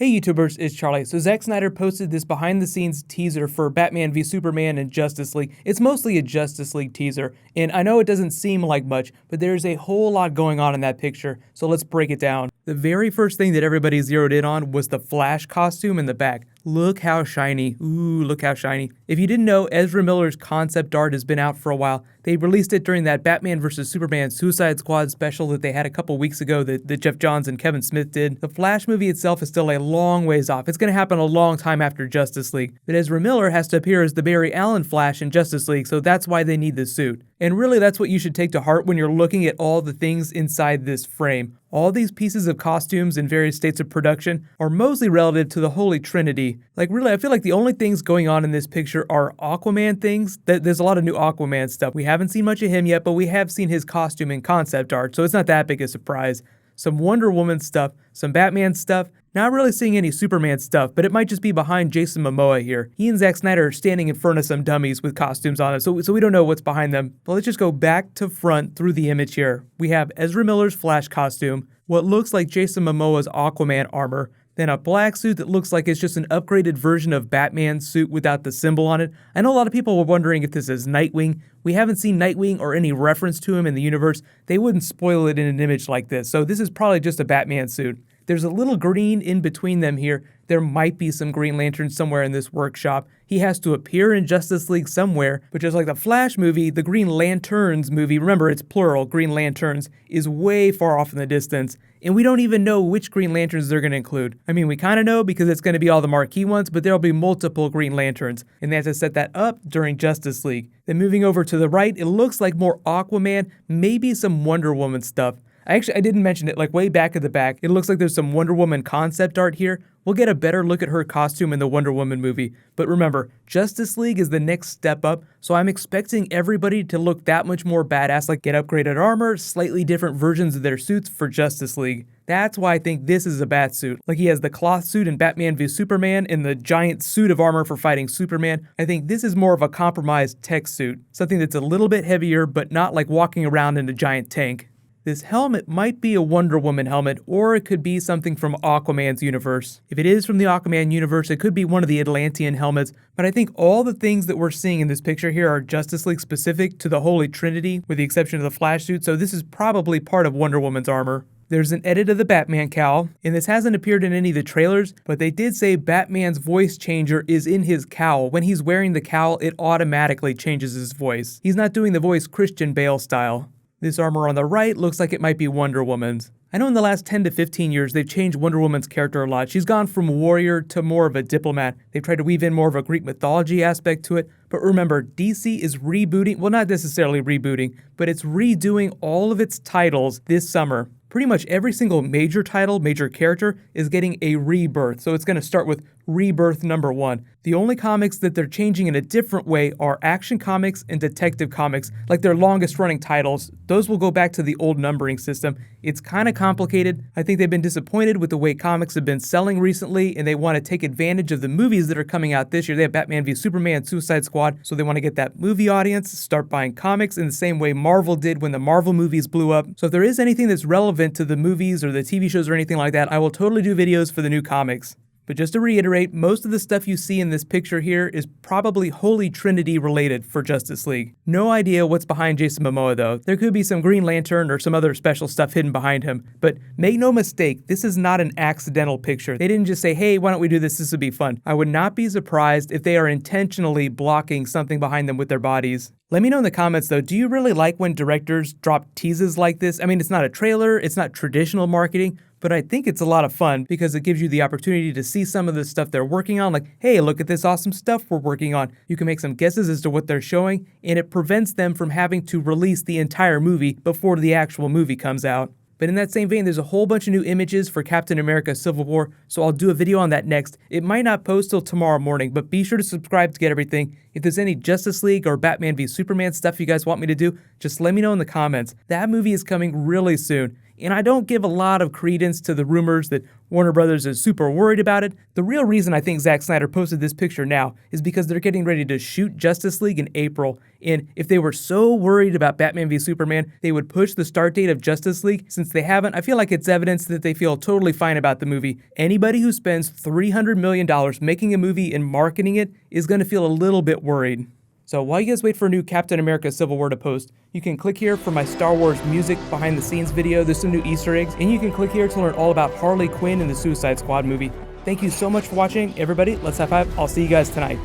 Hey YouTubers, it's Charlie. So Zack Snyder posted this behind the scenes teaser for Batman v Superman and Justice League. It's mostly a Justice League teaser, and I know it doesn't seem like much, but there's a whole lot going on in that picture, so let's break it down. The very first thing that everybody zeroed in on was the Flash costume in the back. Look how shiny. Ooh, look how shiny. If you didn't know, Ezra Miller's concept art has been out for a while. They released it during that Batman vs. Superman Suicide Squad special that they had a couple weeks ago that Geoff Johns and Kevin Smith did. The Flash movie itself is still a long ways off. It's going to happen a long time after Justice League. But Ezra Miller has to appear as the Barry Allen Flash in Justice League, so that's why they need the suit. And really, that's what you should take to heart when you're looking at all the things inside this frame. All these pieces of costumes in various states of production are mostly relative to the Holy Trinity. Like really, I feel like the only things going on in this picture are Aquaman things. There's a lot of new Aquaman stuff. We haven't seen much of him yet, but we have seen his costume in concept art, so it's not that big a surprise. Some Wonder Woman stuff, some Batman stuff. Not really seeing any Superman stuff, but it might just be behind Jason Momoa here. He and Zack Snyder are standing in front of some dummies with costumes on it, so we don't know what's behind them. But let's just go back to front through the image here. We have Ezra Miller's Flash costume, what looks like Jason Momoa's Aquaman armor, then a black suit that looks like it's just an upgraded version of Batman's suit without the symbol on it. I know a lot of people were wondering if this is Nightwing. We haven't seen Nightwing or any reference to him in the universe. They wouldn't spoil it in an image like this, so this is probably just a Batman suit. There's a little green in between them here. There might be some Green Lanterns somewhere in this workshop. He has to appear in Justice League somewhere, but just like the Flash movie, the Green Lanterns movie, remember it's plural, Green Lanterns, is way far off in the distance, and we don't even know which Green Lanterns they're going to include. I mean, we kind of know because it's going to be all the marquee ones, but there'll be multiple Green Lanterns, and they have to set that up during Justice League. Then moving over to the right, it looks like more Aquaman, maybe some Wonder Woman stuff. I didn't mention it, like way back at the back, it looks like there's some Wonder Woman concept art here. We'll get a better look at her costume in the Wonder Woman movie. But remember, Justice League is the next step up, so I'm expecting everybody to look that much more badass, like get upgraded armor, slightly different versions of their suits for Justice League. That's why I think this is a bat suit. Like he has the cloth suit in Batman v Superman and the giant suit of armor for fighting Superman. I think this is more of a compromised tech suit, something that's a little bit heavier, but not like walking around in a giant tank. This helmet might be a Wonder Woman helmet, or it could be something from Aquaman's universe. If it is from the Aquaman universe, it could be one of the Atlantean helmets, but I think all the things that we're seeing in this picture here are Justice League specific to the Holy Trinity, with the exception of the Flash suit, so this is probably part of Wonder Woman's armor. There's an edit of the Batman cowl, and this hasn't appeared in any of the trailers, but they did say Batman's voice changer is in his cowl. When he's wearing the cowl, it automatically changes his voice. He's not doing the voice Christian Bale style. This armor on the right looks like it might be Wonder Woman's. I know in the last 10 to 15 years, they've changed Wonder Woman's character a lot. She's gone from warrior to more of a diplomat. They've tried to weave in more of a Greek mythology aspect to it. But remember, DC is rebooting, well, not necessarily rebooting, but it's redoing all of its titles this summer. Pretty much every single major title, major character, is getting a rebirth. So it's going to start with Rebirth #1. The only comics that they're changing in a different way are Action Comics and Detective Comics, like their longest running titles. Those will go back to the old numbering system. It's kind of complicated. I think they've been disappointed with the way comics have been selling recently, and they want to take advantage of the movies that are coming out this year. They have Batman v Superman, Suicide Squad, so they want to get that movie audience, start buying comics in the same way Marvel did when the Marvel movies blew up. So if there is anything that's relevant to the movies or the TV shows or anything like that, I will totally do videos for the new comics. But just to reiterate, most of the stuff you see in this picture here is probably Holy Trinity related for Justice League. No idea what's behind Jason Momoa though. There could be some Green Lantern or some other special stuff hidden behind him. But make no mistake, this is not an accidental picture. They didn't just say, hey, why don't we do this? This would be fun. I would not be surprised if they are intentionally blocking something behind them with their bodies. Let me know in the comments though, do you really like when directors drop teases like this? I mean, it's not a trailer, it's not traditional marketing, but I think it's a lot of fun because it gives you the opportunity to see some of the stuff they're working on, like, hey, look at this awesome stuff we're working on. You can make some guesses as to what they're showing, and it prevents them from having to release the entire movie before the actual movie comes out. But in that same vein, there's a whole bunch of new images for Captain America Civil War, so I'll do a video on that next. It might not post till tomorrow morning, but be sure to subscribe to get everything. If there's any Justice League or Batman v Superman stuff you guys want me to do, just let me know in the comments. That movie is coming really soon, and I don't give a lot of credence to the rumors that Warner Brothers is super worried about it. The real reason I think Zack Snyder posted this picture now is because they're getting ready to shoot Justice League in April, and if they were so worried about Batman v Superman, they would push the start date of Justice League. Since they haven't, I feel like it's evidence that they feel totally fine about the movie. Anybody who spends $300 million making a movie and marketing it is going to feel a little bit worried. So while you guys wait for a new Captain America Civil War to post, you can click here for my Star Wars music behind the scenes video. There's some new Easter eggs, and you can click here to learn all about Harley Quinn in the Suicide Squad movie. Thank you so much for watching, everybody. Let's high five. I'll see you guys tonight.